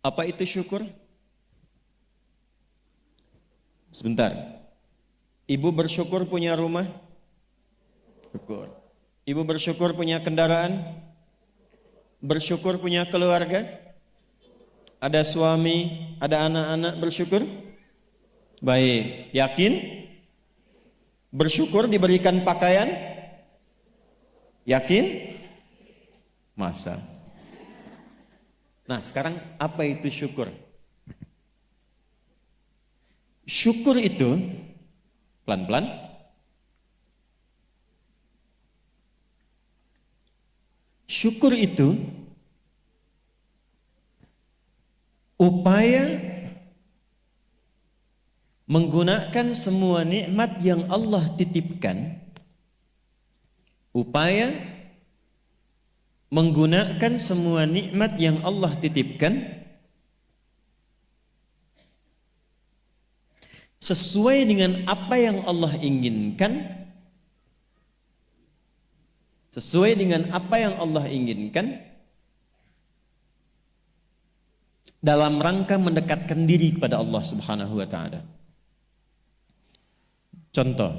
Apa itu syukur? Sebentar. Ibu bersyukur punya rumah? Syukur. Ibu bersyukur punya kendaraan? Bersyukur punya keluarga? Ada suami, ada anak-anak, bersyukur? Baik. Yakin? Bersyukur diberikan pakaian? Yakin? Masa? Nah, sekarang apa itu syukur? Syukur itu pelan-pelan. Syukur itu upaya menggunakan semua nikmat yang Allah titipkan, upaya menggunakan semua nikmat yang Allah titipkan sesuai dengan apa yang Allah inginkan, sesuai dengan apa yang Allah inginkan, dalam rangka mendekatkan diri kepada Allah Subhanahu wa taala. Contoh,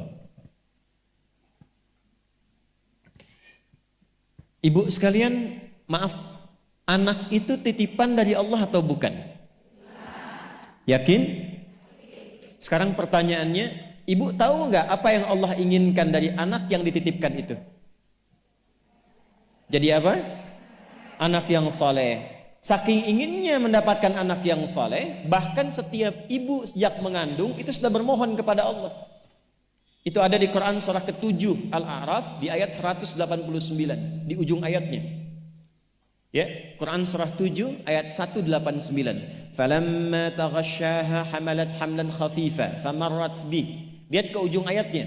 ibu sekalian, maaf, anak itu titipan dari Allah atau bukan? Yakin? Sekarang pertanyaannya, ibu tahu nggak apa yang Allah inginkan dari anak yang dititipkan itu? Jadi apa? Anak yang saleh. Saking inginnya mendapatkan anak yang saleh, bahkan setiap ibu sejak mengandung itu sudah bermohon kepada Allah. Itu ada di Quran surah ke-7 Al-A'raf di ayat 189 di ujung ayatnya. Ya, Quran surah 7 ayat 189. Falamma taghasyaha hamalat hamlan khafifa famarrat bih. Lihat ke ujung ayatnya.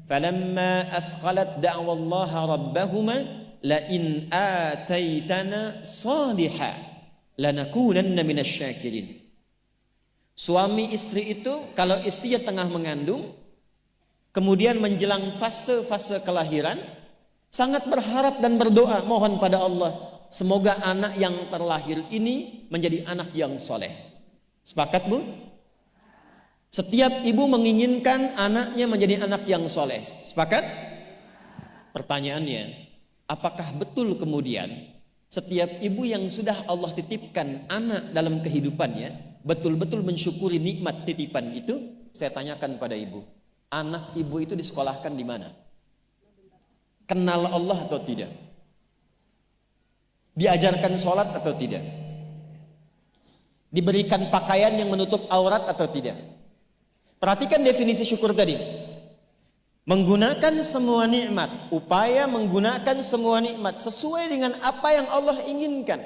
Falamma athqalat da'wallaha rabbahuma la in ataitana salihah lanakunanna minasyakirin. Suami istri itu kalau istrinya tengah mengandung, kemudian menjelang fase-fase kelahiran, sangat berharap dan berdoa mohon pada Allah, semoga anak yang terlahir ini menjadi anak yang soleh. Sepakat bu? Setiap ibu menginginkan anaknya menjadi anak yang soleh. Sepakat? Pertanyaannya, apakah betul kemudian setiap ibu yang sudah Allah titipkan anak dalam kehidupannya betul-betul mensyukuri nikmat titipan itu? Saya tanyakan pada ibu, anak ibu itu disekolahkan di mana? Kenal Allah atau tidak? Diajarkan sholat atau tidak? Diberikan pakaian yang menutup aurat atau tidak? Perhatikan definisi syukur tadi. Menggunakan semua nikmat, upaya menggunakan semua nikmat sesuai dengan apa yang Allah inginkan.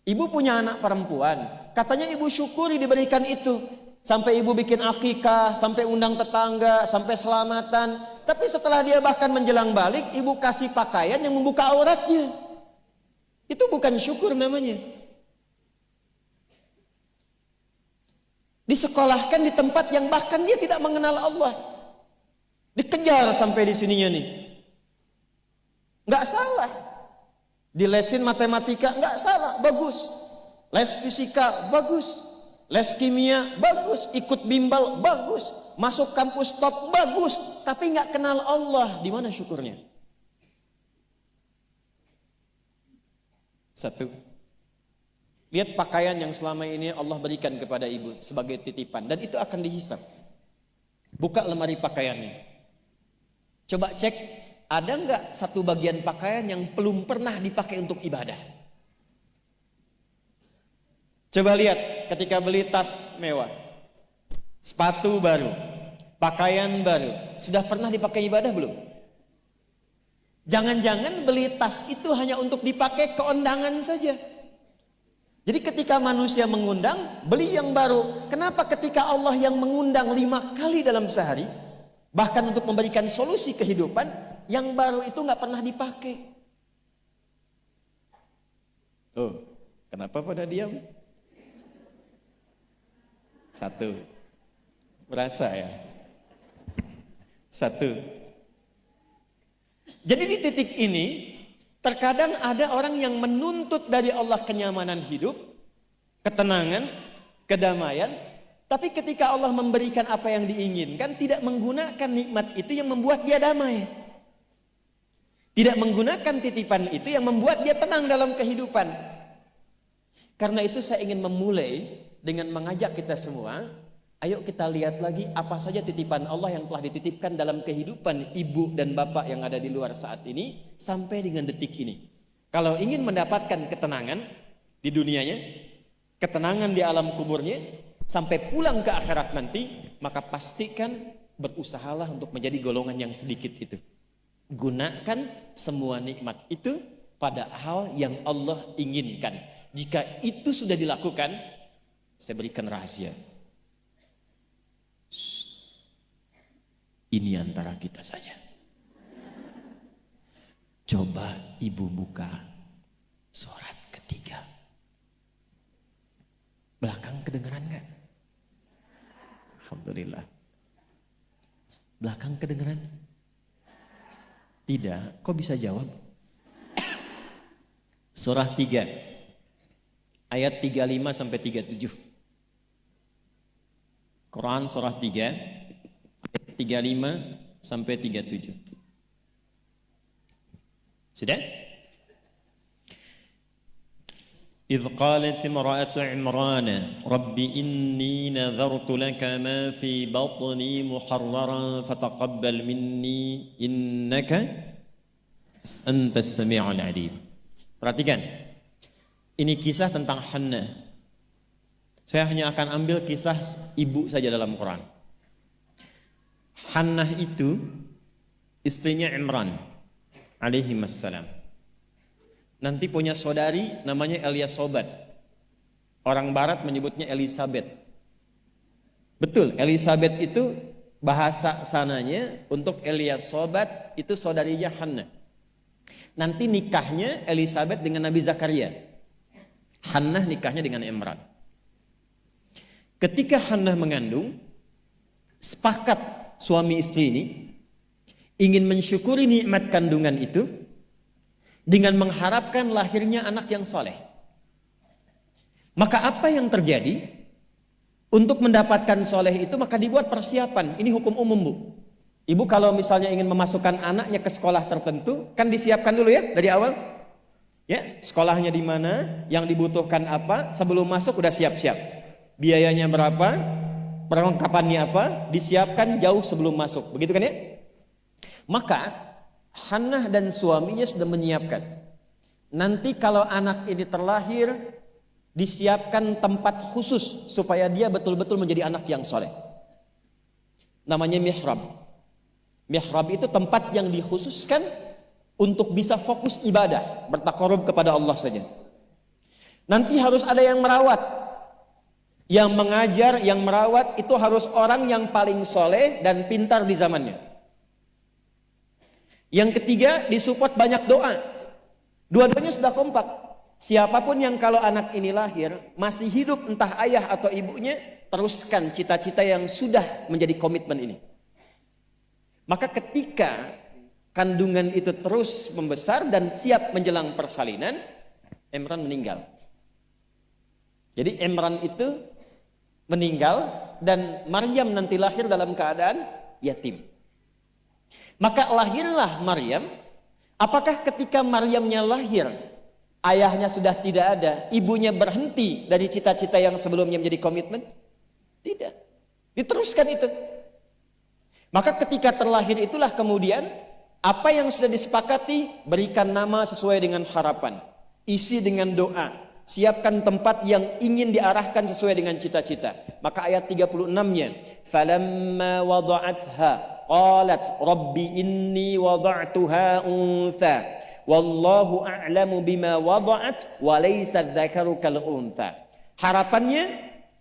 Ibu punya anak perempuan, katanya ibu syukuri diberikan itu. Sampai ibu bikin akikah, sampai undang tetangga, sampai selamatan. Tapi setelah dia bahkan menjelang balik, ibu kasih pakaian yang membuka auratnya. Itu bukan syukur namanya. Disekolahkan di tempat yang bahkan dia tidak mengenal Allah. Dikejar sampai di sininya nih. Nggak salah. Dilesin matematika, nggak salah, bagus. Les fisika, bagus. Les kimia, bagus. Ikut bimbel, bagus. Masuk kampus top, bagus. Tapi nggak kenal Allah, di mana syukurnya? Satu, lihat pakaian yang selama ini Allah berikan kepada ibu sebagai titipan, dan itu akan dihisap. Buka lemari pakaiannya. Coba cek, ada nggak satu bagian pakaian yang belum pernah dipakai untuk ibadah? Coba lihat ketika beli tas mewah, sepatu baru, pakaian baru, sudah pernah dipakai ibadah belum? Jangan-jangan beli tas itu hanya untuk dipakai keundangan saja. Jadi ketika manusia mengundang, beli yang baru. Kenapa ketika Allah yang mengundang 5 kali dalam sehari, bahkan untuk memberikan solusi kehidupan, yang baru itu nggak pernah dipakai? Oh, kenapa pada diam? Satu, berasa ya? Satu. Jadi di titik ini, terkadang ada orang yang menuntut dari Allah kenyamanan hidup, ketenangan, kedamaian. Tapi ketika Allah memberikan apa yang diinginkan, tidak menggunakan nikmat itu yang membuat dia damai. Tidak menggunakan titipan itu yang membuat dia tenang dalam kehidupan. Karena itu saya ingin memulai dengan mengajak kita semua, ayo kita lihat lagi apa saja titipan Allah yang telah dititipkan dalam kehidupan ibu dan bapak yang ada di luar saat ini sampai dengan detik ini. Kalau ingin mendapatkan ketenangan di dunianya, ketenangan di alam kuburnya, sampai pulang ke akhirat nanti, maka pastikan berusahalah untuk menjadi golongan yang sedikit itu. Gunakan semua nikmat itu pada hal yang Allah inginkan. Jika itu sudah dilakukan, saya berikan rahasia. Ini antara kita saja. Coba ibu buka surat ketiga. Belakang kedengeran gak? Alhamdulillah. Belakang kedengeran? Tidak. Kok bisa jawab? Surah 3 ayat 35 sampai 37. Quran surah 3 ayat 35 sampai 37. Sudah? إذ قالت امرأة عمران رب إني نذرت لك ما في بطني محررا فتقبل مني إنك أنت السميع العليم. Perhatikan, ini kisah tentang Hannah. Saya hanya akan ambil kisah ibu saja dalam Quran. Hannah itu istrinya Imran alaihi wassalam. Nanti punya saudari namanya Eliasobat. Orang barat menyebutnya Elizabeth. Betul, Elizabeth itu bahasa sananya untuk Eliasobat itu saudarinya Hannah. Nanti nikahnya Elizabeth dengan Nabi Zakaria. Hannah nikahnya dengan Imran. Ketika Hannah mengandung, sepakat suami istri ini ingin mensyukuri nikmat kandungan itu dengan mengharapkan lahirnya anak yang soleh. Maka apa yang terjadi? Untuk mendapatkan soleh itu maka dibuat persiapan. Ini hukum umum, Bu. Ibu kalau misalnya ingin memasukkan anaknya ke sekolah tertentu, kan disiapkan dulu ya dari awal. Ya, sekolahnya di mana, yang dibutuhkan apa, sebelum masuk udah siap-siap. Biayanya berapa, perlengkapannya apa, disiapkan jauh sebelum masuk. Begitu kan ya? Maka Hannah dan suaminya sudah menyiapkan. Nanti kalau anak ini terlahir, disiapkan tempat khusus supaya dia betul-betul menjadi anak yang soleh. Namanya mihrab. Mihrab itu tempat yang dikhususkan untuk bisa fokus ibadah, bertakarub kepada Allah saja. Nanti harus ada yang merawat. Yang mengajar, yang merawat itu harus orang yang paling soleh dan pintar di zamannya. Yang ketiga, disupport banyak doa. Dua-duanya sudah kompak. Siapapun yang kalau anak ini lahir masih hidup, entah ayah atau ibunya, teruskan cita-cita yang sudah menjadi komitmen ini. Maka ketika kandungan itu terus membesar dan siap menjelang persalinan, Imran meninggal. Jadi Imran itu meninggal dan Maryam nanti lahir dalam keadaan yatim. Maka lahirlah Maryam. Apakah ketika Maryamnya lahir, ayahnya sudah tidak ada, ibunya berhenti dari cita-cita yang sebelumnya menjadi komitmen? Tidak. Diteruskan itu. Maka ketika terlahir itulah kemudian apa yang sudah disepakati, berikan nama sesuai dengan harapan, isi dengan doa, siapkan tempat yang ingin diarahkan sesuai dengan cita-cita. Maka ayat 36-nya, falamma wada'atha qalat rabbi inni wada'tuha untha wallahu a'lamu bima wada'at wa laysa dzakaru kal untha. Harapannya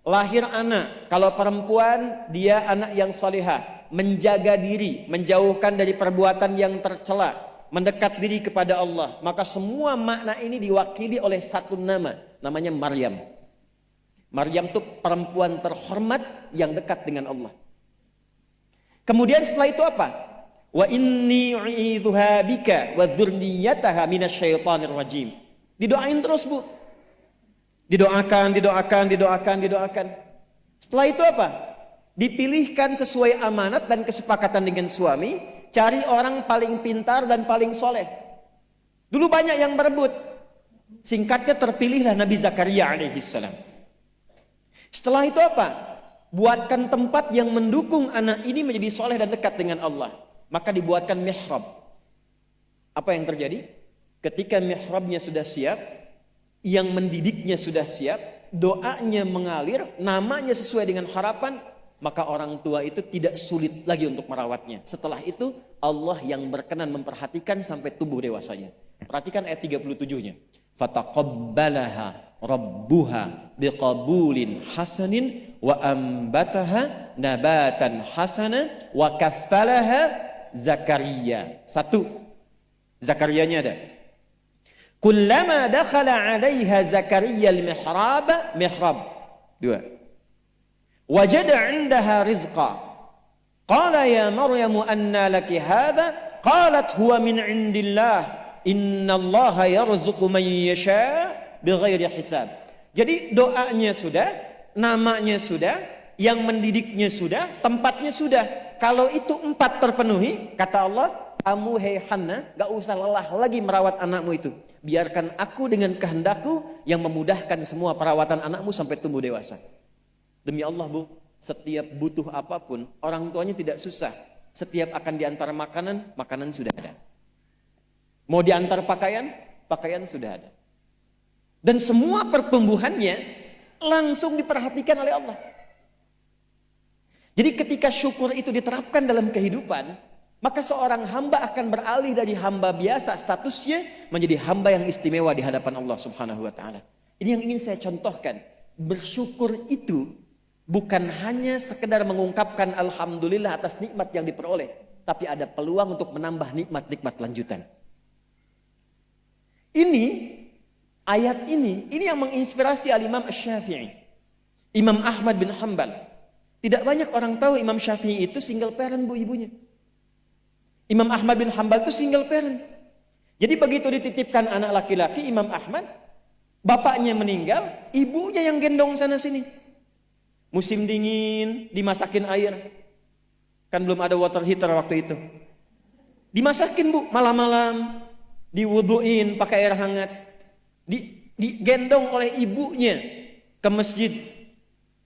lahir anak, kalau perempuan dia anak yang salihah, menjaga diri, menjauhkan dari perbuatan yang tercela, mendekat diri kepada Allah. Maka semua makna ini diwakili oleh satu nama, namanya Maryam. Maryam itu perempuan terhormat yang dekat dengan Allah. Kemudian setelah itu apa? Wa inni u'idzuha bika wa dzurriyyataha minasyaitonir rajim. Didoain terus, Bu. Didoakan. Setelah itu apa? Dipilihkan sesuai amanat dan kesepakatan dengan suami, cari orang paling pintar dan paling soleh. Dulu banyak yang berebut. Singkatnya terpilihlah Nabi Zakaria alaihissalam. Setelah itu apa? Buatkan tempat yang mendukung anak ini menjadi soleh dan dekat dengan Allah. Maka dibuatkan mihrab. Apa yang terjadi? Ketika mihrabnya sudah siap, yang mendidiknya sudah siap, doanya mengalir, namanya sesuai dengan harapan, maka orang tua itu tidak sulit lagi untuk merawatnya. Setelah itu Allah yang berkenan memperhatikan sampai tumbuh dewasanya. Perhatikan ayat 37-nya. Fataqabbalaha rabbuha biqabulin hasanin wa ambataha nabatan hasana wa kaffalaha Zakaria. Satu, Zakariyanya ada. Kullama dakhala 'alaiha Zakaria al-mihrab. Dua. Wajada 'indaha rizqa. Qala ya Maryamu anna laki hadha? Qalat huwa min 'indillah. Innallaha yarzuqu man yasha' bighairi hisab. Jadi doanya sudah, namanya sudah, yang mendidiknya sudah, tempatnya sudah. Kalau itu 4 terpenuhi, kata Allah, kamu hei Hannah, gak usah lelah lagi merawat anakmu itu. Biarkan aku dengan kehendakku yang memudahkan semua perawatan anakmu sampai tumbuh dewasa. Demi Allah Bu, setiap butuh apapun, orang tuanya tidak susah. Setiap akan diantar makanan, makanan sudah ada. Mau diantar pakaian, pakaian sudah ada. Dan semua pertumbuhannya langsung diperhatikan oleh Allah. Jadi ketika syukur itu diterapkan dalam kehidupan, maka seorang hamba akan beralih dari hamba biasa statusnya menjadi hamba yang istimewa di hadapan Allah Subhanahu wa taala. Ini yang ingin saya contohkan. Bersyukur itu bukan hanya sekedar mengungkapkan alhamdulillah atas nikmat yang diperoleh, tapi ada peluang untuk menambah nikmat-nikmat lanjutan. Ini ayat ini yang menginspirasi Al-Imam Asy-Syafi'i, Imam Ahmad bin Hanbal. Tidak banyak orang tahu Imam Syafi'i itu single parent Bu ibunya. Imam Ahmad bin Hanbal itu single parent. Jadi begitu dititipkan anak laki-laki Imam Ahmad, bapaknya meninggal, ibunya yang gendong sana sini. Musim dingin, dimasakin air. Kan belum ada water heater waktu itu. Dimasakin Bu, malam-malam, diwuduin pakai air hangat. Digendong oleh ibunya ke masjid,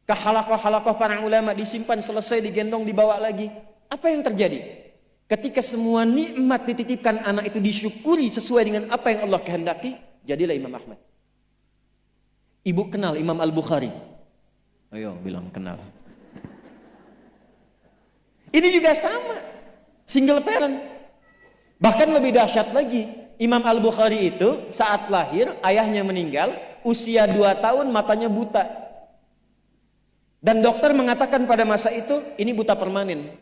ke halakoh-halakoh para ulama, disimpan, selesai digendong, dibawa lagi. Apa yang terjadi? Ketika semua nikmat dititipkan anak itu disyukuri sesuai dengan apa yang Allah kehendaki, jadilah Imam Ahmad. Ibu kenal Imam Al-Bukhari? Ayo bilang kenal. Ini juga sama, single parent. Bahkan lebih dahsyat lagi, Imam Al-Bukhari itu saat lahir ayahnya meninggal, usia 2 tahun matanya buta. Dan dokter mengatakan pada masa itu ini buta permanen,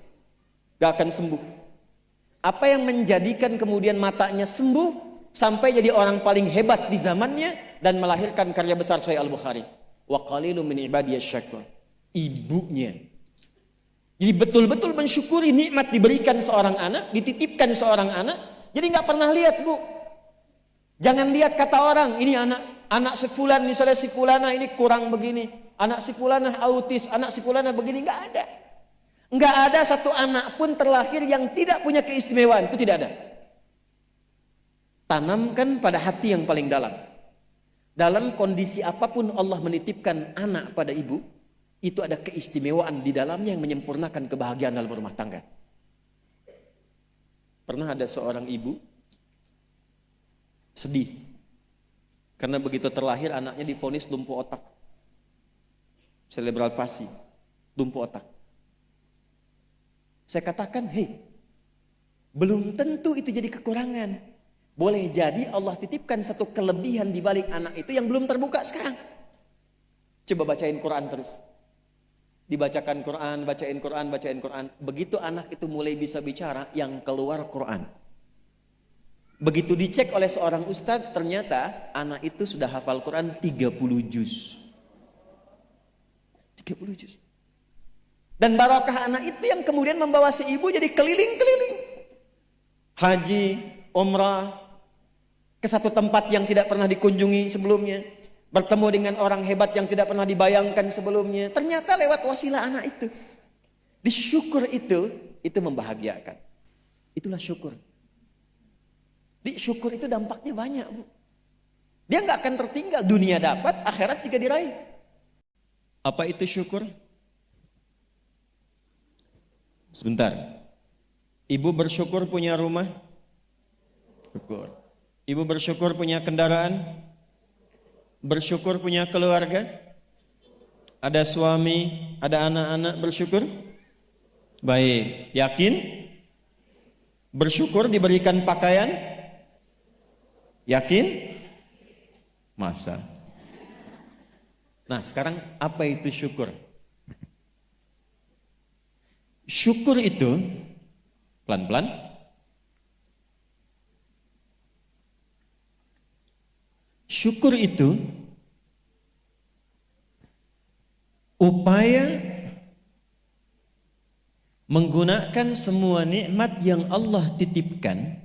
gak akan sembuh. Apa yang menjadikan kemudian matanya sembuh sampai jadi orang paling hebat di zamannya dan melahirkan karya besar Sahih Al-Bukhari. Wa qalilun min ibadiyasy syakur. Ibunya. Jadi betul-betul mensyukuri nikmat diberikan seorang anak, dititipkan seorang anak. Jadi nggak pernah lihat Bu. Jangan lihat kata orang, ini anak si fulan, misalnya si fulana ini kurang begini, anak si fulana autis, anak si fulana begini, nggak ada. Nggak ada satu anak pun terlahir yang tidak punya keistimewaan, itu tidak ada. Tanamkan pada hati yang paling dalam. Dalam kondisi apapun Allah menitipkan anak pada ibu, itu ada keistimewaan di dalamnya yang menyempurnakan kebahagiaan dalam rumah tangga. Pernah ada seorang ibu sedih karena begitu terlahir anaknya divonis lumpuh otak, cerebral palsy, lumpuh otak. Saya katakan, belum tentu itu jadi kekurangan. Boleh jadi Allah titipkan satu kelebihan di balik anak itu yang belum terbuka sekarang. Coba bacain Quran terus. Dibacakan Quran, bacain Quran, bacain Quran. Begitu anak itu mulai bisa bicara, yang keluar Quran. Begitu dicek oleh seorang ustadz, ternyata anak itu sudah hafal Quran 30 juz. 30 juz. Dan barakah anak itu yang kemudian membawa si ibu jadi keliling-keliling. Haji, umrah, ke satu tempat yang tidak pernah dikunjungi sebelumnya. bertemu dengan orang hebat yang tidak pernah dibayangkan sebelumnya. Ternyata lewat wasilah anak itu. Disyukur itu membahagiakan. Itulah syukur. Di syukur itu dampaknya banyak, Bu. Dia nggak akan tertinggal, dunia dapat, akhirat juga diraih. Apa itu syukur? Sebentar. Ibu bersyukur punya rumah? Syukur. Ibu bersyukur punya kendaraan? Bersyukur punya keluarga? Ada suami, ada anak-anak, bersyukur? Baik, yakin? Bersyukur diberikan pakaian? Yakin? Masa? Nah, sekarang apa itu syukur? Syukur itu pelan-pelan syukur itu upaya menggunakan semua nikmat yang Allah titipkan,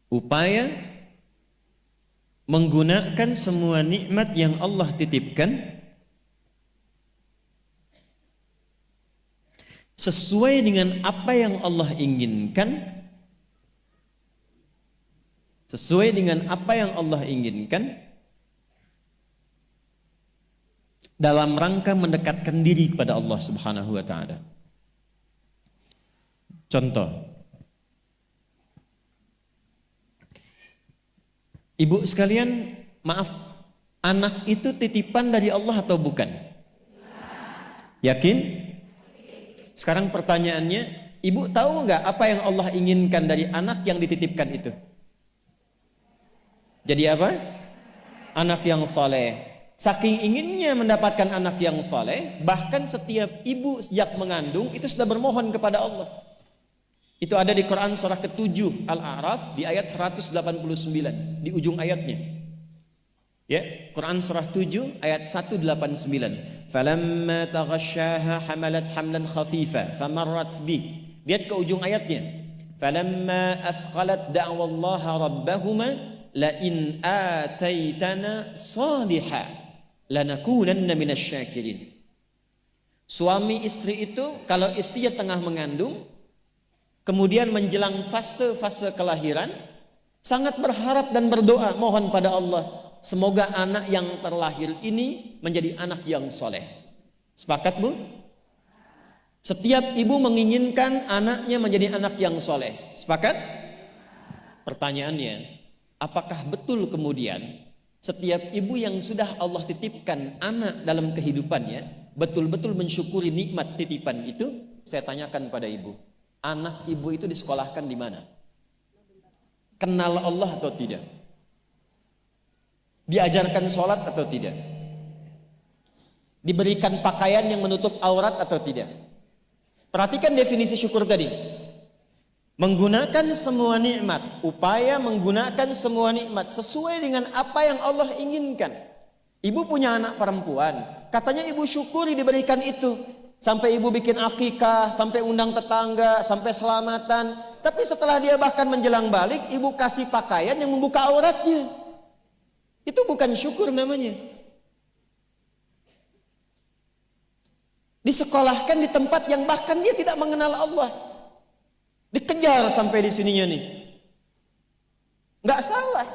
upaya menggunakan semua nikmat yang Allah titipkan sesuai dengan apa yang Allah inginkan, sesuai dengan apa yang Allah inginkan, dalam rangka mendekatkan diri kepada Allah Subhanahu wa taala. Contoh, Ibu sekalian, maaf, anak itu titipan dari Allah atau bukan? Yakin? Sekarang pertanyaannya, ibu tahu nggak apa yang Allah inginkan dari anak yang dititipkan itu? Jadi apa? Anak yang saleh. Saking inginnya mendapatkan anak yang saleh, bahkan setiap ibu sejak mengandung itu sudah bermohon kepada Allah. Itu ada di Quran surah ke-7 Al-A'raf di ayat 189 di ujung ayatnya. Ya, Quran surah 7 ayat 189. Falamma taghasyaha hamalat hamlan khafifa famarrat bi. Lihat ke ujung ayatnya. Falamma athqalat da'wallaha rabbahuma la in ataitana salihah lanakunanna minasyakirin. Suami istri itu kalau istrinya tengah mengandung, kemudian menjelang fase-fase kelahiran, sangat berharap dan berdoa mohon pada Allah, semoga anak yang terlahir ini menjadi anak yang soleh. Sepakat, Bu? Setiap ibu menginginkan anaknya menjadi anak yang soleh. Sepakat? Pertanyaannya, apakah betul kemudian setiap ibu yang sudah Allah titipkan anak dalam kehidupannya betul-betul mensyukuri nikmat titipan itu? Saya tanyakan pada ibu, anak ibu itu disekolahkan di mana? Kenal Allah atau tidak? Diajarkan sholat atau tidak? Diberikan pakaian yang menutup aurat atau tidak? Perhatikan definisi syukur tadi. Menggunakan semua nikmat, upaya menggunakan semua nikmat sesuai dengan apa yang Allah inginkan. Ibu punya anak perempuan, katanya ibu syukuri diberikan itu. Sampai ibu bikin akikah, sampai undang tetangga, sampai selamatan. Tapi setelah dia bahkan menjelang balik, ibu kasih pakaian yang membuka auratnya. Itu bukan syukur namanya. Disekolahkan di tempat yang bahkan dia tidak mengenal Allah. Dikejar sampai di sininya nih. Nggak salah.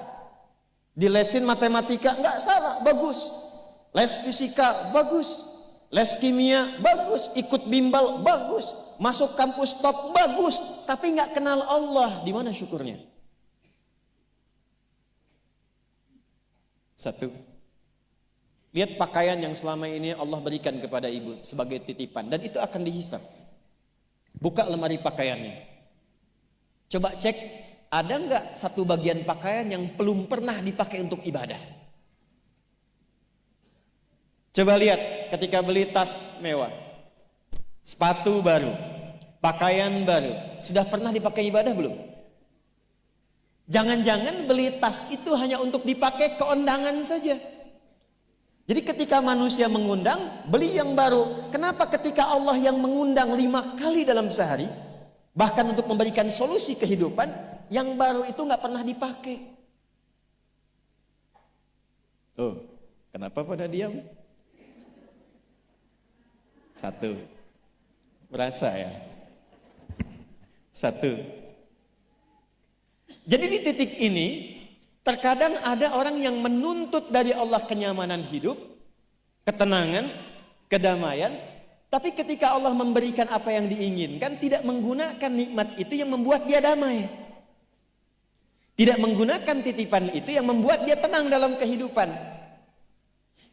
Dilesin matematika, nggak salah, bagus. Les fisika, bagus. Les kimia, bagus. Ikut bimbel, bagus. Masuk kampus top, bagus. Tapi nggak kenal Allah, di mana syukurnya? Satu, lihat pakaian yang selama ini Allah berikan kepada ibu sebagai titipan, dan itu akan dihisap. Buka lemari pakaiannya, coba cek ada nggak satu bagian pakaian yang belum pernah dipakai untuk ibadah. Coba lihat ketika beli tas mewah, sepatu baru, pakaian baru, sudah pernah dipakai ibadah belum? Jangan-jangan beli tas itu hanya untuk dipakai keundangan saja. Jadi ketika manusia mengundang, beli yang baru. Kenapa ketika Allah yang mengundang 5 kali dalam sehari, bahkan untuk memberikan solusi kehidupan, yang baru itu nggak pernah dipakai? Tuh, kenapa pada diam? Satu. Berasa ya? Satu. Jadi di titik ini, terkadang ada orang yang menuntut dari Allah kenyamanan hidup, ketenangan, kedamaian, tapi ketika Allah memberikan apa yang diinginkan, tidak menggunakan nikmat itu yang membuat dia damai. Tidak menggunakan titipan itu yang membuat dia tenang dalam kehidupan.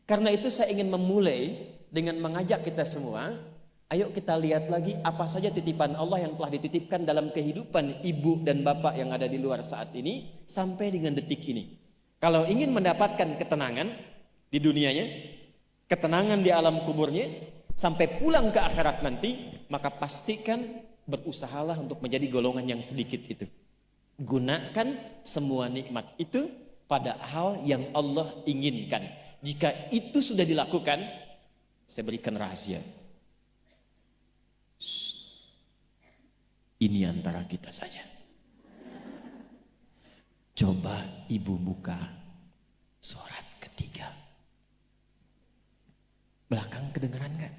Karena itu saya ingin memulai dengan mengajak kita semua, ayo kita lihat lagi apa saja titipan Allah yang telah dititipkan dalam kehidupan ibu dan bapak yang ada di luar saat ini sampai dengan detik ini. Kalau ingin mendapatkan ketenangan di dunianya, ketenangan di alam kuburnya, sampai pulang ke akhirat nanti, maka pastikan berusahalah untuk menjadi golongan yang sedikit itu. Gunakan semua nikmat itu pada hal yang Allah inginkan. Jika itu sudah dilakukan, saya berikan rahasia. Ini antara kita saja. Coba ibu buka surat ketiga. Belakang kedengeran gak?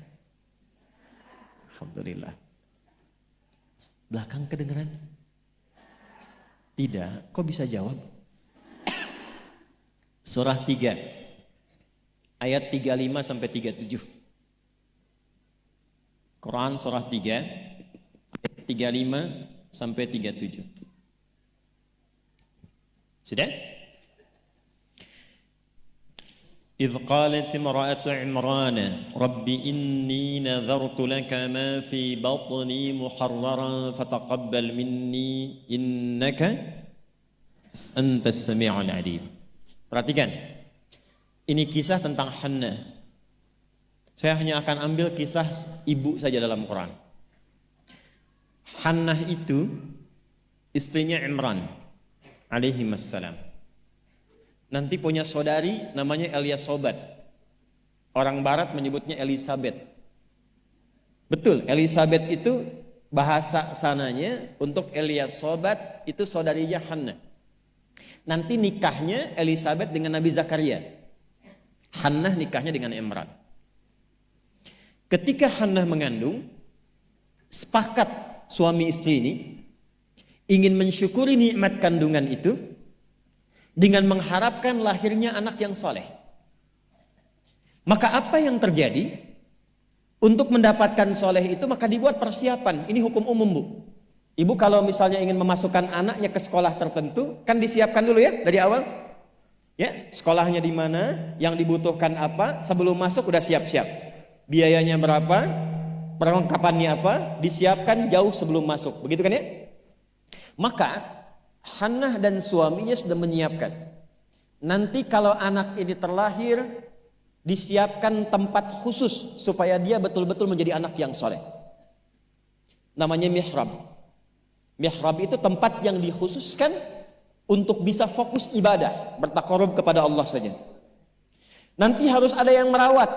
Alhamdulillah. Belakang kedengeran? Tidak. Kok bisa jawab? Surah 3 ayat 35 sampai 37. Quran surah 3 ayat 35 sampai 37. Sudah? إذ قالت امرأة عمران رب إني نذرت لك ما في بطني محررا فتقبل مني إنك أنت السميع العليم. Perhatikan, ini kisah tentang Hannah. Saya hanya akan ambil kisah ibu saja dalam Quran. Hannah itu istrinya Imran alaihi wassalam. Nanti punya saudari namanya Eliasobat. Orang barat menyebutnya Elizabeth. Betul, Elizabeth itu bahasa sananya untuk Eliasobat itu saudarinya Hannah. Nanti nikahnya Elizabeth dengan Nabi Zakaria. Hannah nikahnya dengan Imran. Ketika Hannah mengandung, sepakat suami istri ini ingin mensyukuri nikmat kandungan itu dengan mengharapkan lahirnya anak yang saleh. Maka apa yang terjadi? Untuk mendapatkan soleh itu maka dibuat persiapan. Ini hukum umum, Bu. Ibu kalau misalnya ingin memasukkan anaknya ke sekolah tertentu, kan disiapkan dulu ya dari awal. Ya, sekolahnya di mana, yang dibutuhkan apa, sebelum masuk udah siap-siap. Biayanya berapa, perlengkapannya apa, disiapkan jauh sebelum masuk. Begitu kan ya? Maka Hannah dan suaminya sudah menyiapkan. Nanti kalau anak ini terlahir, disiapkan tempat khusus supaya dia betul-betul menjadi anak yang soleh. Namanya mihrab. Mihrab itu tempat yang dikhususkan untuk bisa fokus ibadah, bertakarub kepada Allah saja. Nanti harus ada yang merawat.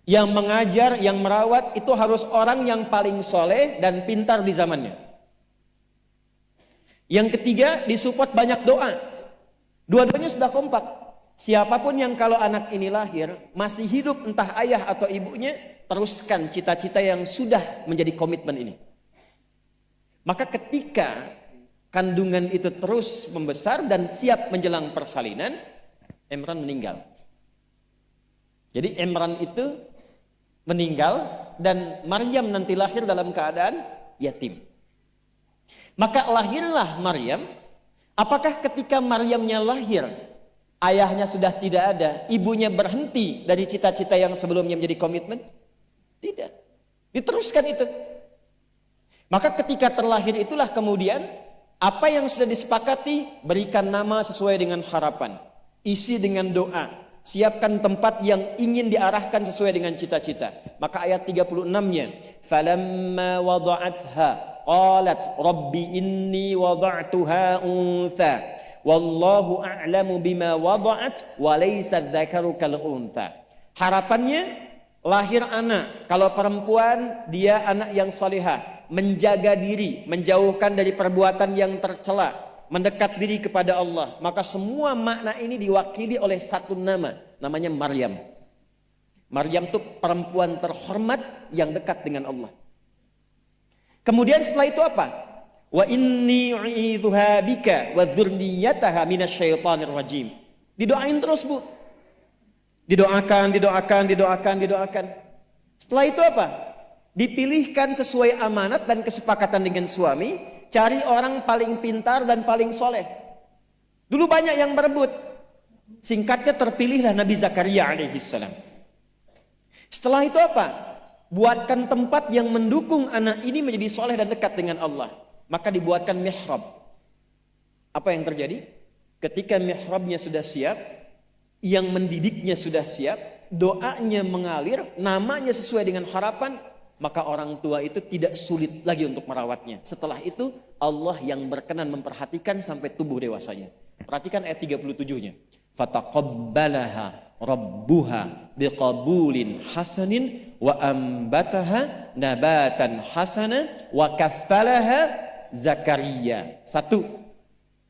Yang mengajar, yang merawat itu harus orang yang paling soleh dan pintar di zamannya. Yang ketiga, disupport banyak doa. Dua-duanya sudah kompak. Siapapun yang kalau anak ini lahir masih hidup, entah ayah atau ibunya, teruskan cita-cita yang sudah menjadi komitmen ini. Maka ketika kandungan itu terus membesar dan siap menjelang persalinan, Imran meninggal. Jadi Imran itu meninggal dan Maryam nanti lahir dalam keadaan yatim. Maka lahirlah Maryam. Apakah ketika Maryamnya lahir, ayahnya sudah tidak ada, ibunya berhenti dari cita-cita yang sebelumnya menjadi komitmen? Tidak. Diteruskan itu. Maka ketika terlahir itulah kemudian apa yang sudah disepakati, berikan nama sesuai dengan harapan, isi dengan doa, siapkan tempat yang ingin diarahkan sesuai dengan cita-cita. Maka ayat 36-nya, falamma wada'atha qalat rabbi inni wada'tuha untha wallahu a'lamu bima wada'at wa laysa dzakaru kal untha. Harapannya lahir anak, kalau perempuan dia anak yang salihah, menjaga diri, menjauhkan dari perbuatan yang tercela, mendekat diri kepada Allah, maka semua makna ini diwakili oleh satu nama, namanya Maryam. Maryam itu perempuan terhormat yang dekat dengan Allah. Kemudian setelah itu apa? Wa inni u'idzuha bika wa dzurriyyataha minasyaitonir rajim. Didoain terus, Bu. Didoakan. Setelah itu apa? Dipilihkan sesuai amanat dan kesepakatan dengan suami, cari orang paling pintar dan paling soleh. Dulu banyak yang berebut. Singkatnya terpilihlah Nabi Zakaria alaihissalam. Setelah itu apa? Buatkan tempat yang mendukung anak ini menjadi soleh dan dekat dengan Allah. Maka dibuatkan mihrab. Apa yang terjadi? Ketika mihrabnya sudah siap, yang mendidiknya sudah siap, doanya mengalir, namanya sesuai dengan harapan, maka orang tua itu tidak sulit lagi untuk merawatnya. Setelah itu Allah yang berkenan memperhatikan sampai tumbuh dewasanya. Perhatikan ayat 37-nya. Fataqabbalaha rabbuha biqabulin hasanin wa ambataha nabatan hasana wa kaffalaha Zakaria. Satu,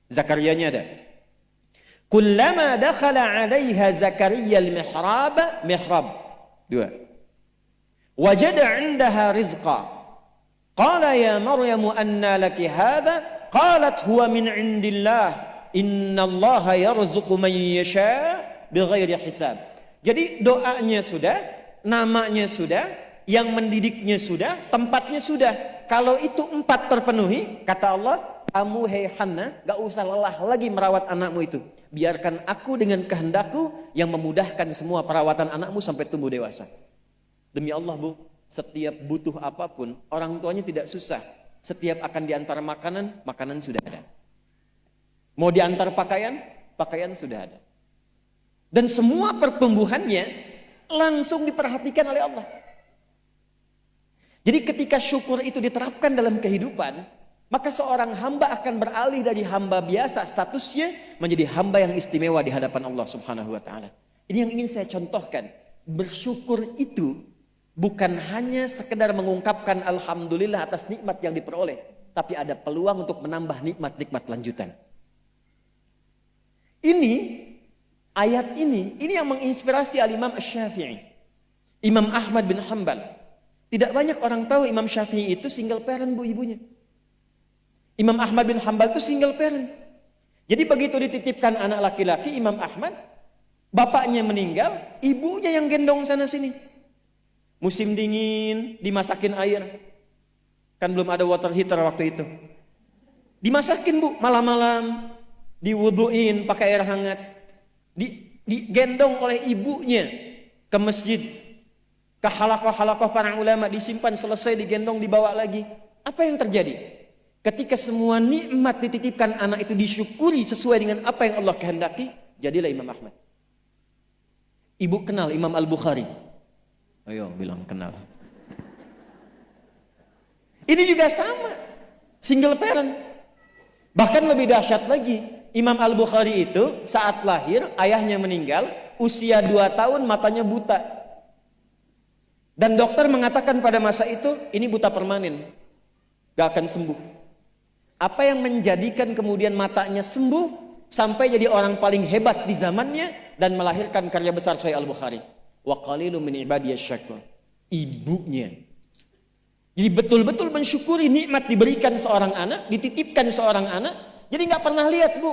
Zakariyanya ada. Kullama dakhala 'alaiha Zakaria al-mihrab. Dua. Wajada 'indaha rizqa. Qala ya Maryam anna laki hadha? Qalat huwa min 'indillah. Innallaha yarzuqu man yasha' bighairi hisab. Jadi doanya sudah, namanya sudah, yang mendidiknya sudah, tempatnya sudah. Kalau itu 4 terpenuhi, kata Allah, kamu hei Hannah, gak usah lelah lagi merawat anakmu itu. Biarkan aku dengan kehendakku yang memudahkan semua perawatan anakmu sampai tumbuh dewasa. Demi Allah, Bu, setiap butuh apapun, orang tuanya tidak susah. Setiap akan diantar makanan, makanan sudah ada. Mau diantar pakaian, pakaian sudah ada. Dan semua pertumbuhannya langsung diperhatikan oleh Allah. Jadi ketika syukur itu diterapkan dalam kehidupan, maka seorang hamba akan beralih dari hamba biasa statusnya menjadi hamba yang istimewa di hadapan Allah Subhanahu wa taala. Ini yang ingin saya contohkan. Bersyukur itu bukan hanya sekedar mengungkapkan alhamdulillah atas nikmat yang diperoleh, tapi ada peluang untuk menambah nikmat-nikmat lanjutan. Ini ayat ini yang menginspirasi Al-Imam Asy-Syafi'i, Imam Ahmad bin Hanbal. Tidak banyak orang tahu Imam Syafi'i itu single parent, Bu, ibunya. Imam Ahmad bin Hanbal itu single parent. Jadi begitu dititipkan anak laki-laki Imam Ahmad, bapaknya meninggal, ibunya yang gendong sana sini. Musim dingin, dimasakin air. Kan belum ada water heater waktu itu. Dimasakin, Bu, malam-malam. Diwuduin pakai air hangat. Digendong oleh ibunya ke masjid. Ke halakoh-halakoh para ulama, disimpan, selesai digendong, dibawa lagi. Apa yang terjadi? Ketika semua nikmat dititipkan anak itu disyukuri sesuai dengan apa yang Allah kehendaki, jadilah Imam Ahmad. Ibu kenal Imam Al-Bukhari? Ayo bilang kenal. Ini juga sama, single parent. Bahkan lebih dahsyat lagi, Imam Al-Bukhari itu saat lahir ayahnya meninggal, usia 2 tahun matanya buta. Dan dokter mengatakan pada masa itu, ini buta permanen, gak akan sembuh. Apa yang menjadikan kemudian matanya sembuh, sampai jadi orang paling hebat di zamannya, dan melahirkan karya besar Sahih Al-Bukhari. Wa qalilun min ibadiyasy syakur. Ibunya. Jadi betul-betul mensyukuri nikmat diberikan seorang anak, dititipkan seorang anak, jadi gak pernah lihat, Bu.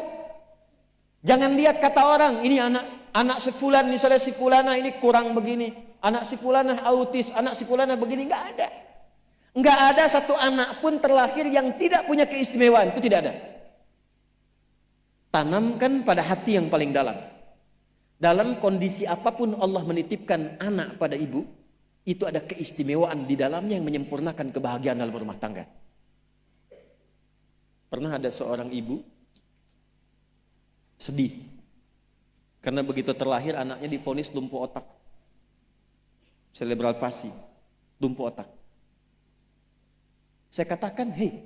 Jangan lihat kata orang, ini anak si fulan, misalnya si fulana ini kurang begini. Anak si fulanah autis, anak si fulanah begini, enggak ada. Enggak ada satu anak pun terlahir yang tidak punya keistimewaan, itu tidak ada. Tanamkan pada hati yang paling dalam. Dalam kondisi apapun Allah menitipkan anak pada ibu, itu ada keistimewaan di dalamnya yang menyempurnakan kebahagiaan dalam rumah tangga. Pernah ada seorang ibu sedih karena begitu terlahir anaknya divonis lumpuh otak. Cerebral palsy, lumpuh otak. Saya katakan, hei,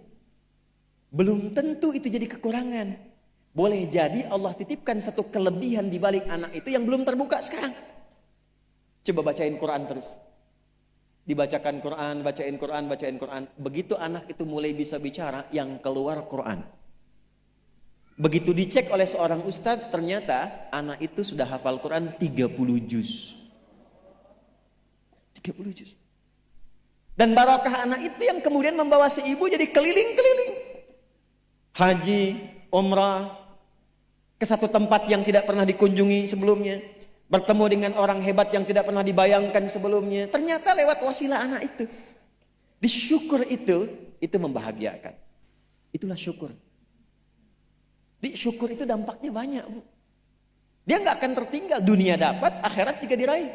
belum tentu itu jadi kekurangan. Boleh jadi Allah titipkan satu kelebihan di balik anak itu yang belum terbuka sekarang. Coba bacain Quran terus. Dibacakan Quran, bacain Quran. Begitu anak itu mulai bisa bicara, yang keluar Quran. Begitu dicek oleh seorang ustadz, ternyata anak itu sudah hafal Quran 30 juz. 30 juz. Dan barokah anak itu yang kemudian membawa si ibu jadi keliling-keliling. Haji, umrah, ke satu tempat yang tidak pernah dikunjungi sebelumnya. Bertemu dengan orang hebat yang tidak pernah dibayangkan sebelumnya. Ternyata lewat wasilah anak itu. Disyukur itu membahagiakan. Itulah syukur. Di syukur itu dampaknya banyak, Bu. Dia nggak akan tertinggal, dunia dapat, akhirat juga diraih.